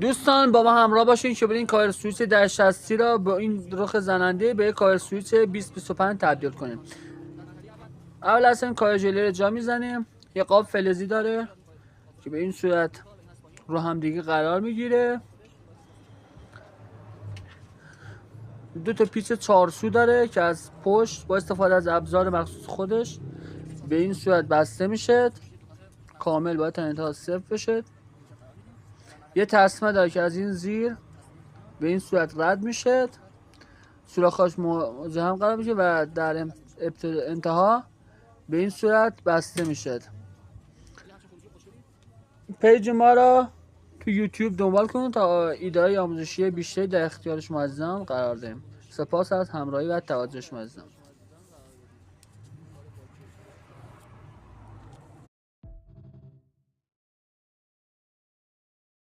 دوستان با ما همراه باشین که برین کایر سویچ 1060 را با این رخ زننده به کایر سویچ 2025 تبدیل کنیم. اول اصلا کایر جلوی رو جا میزنیم. یه قاب فلزی داره که به این صورت رو هم دیگه قرار میگیره. دو تا پیچ 4 سو داره که از پشت با استفاده از ابزار مخصوص خودش به این صورت بسته میشه. کامل باید تا انتها صفر بشه. یه تسمه داره که از این زیر به این صورت رد میشه، سوراخاش مزاحم قرار میشه و در انتها به این صورت بسته میشه. پیج ما را تو یوتیوب دنبال کنید تا ایده‌های آموزشی بیشتری در اختیار شما عزیزان قرار دهیم. سپاس از همراهی و توجه شما عزیزان.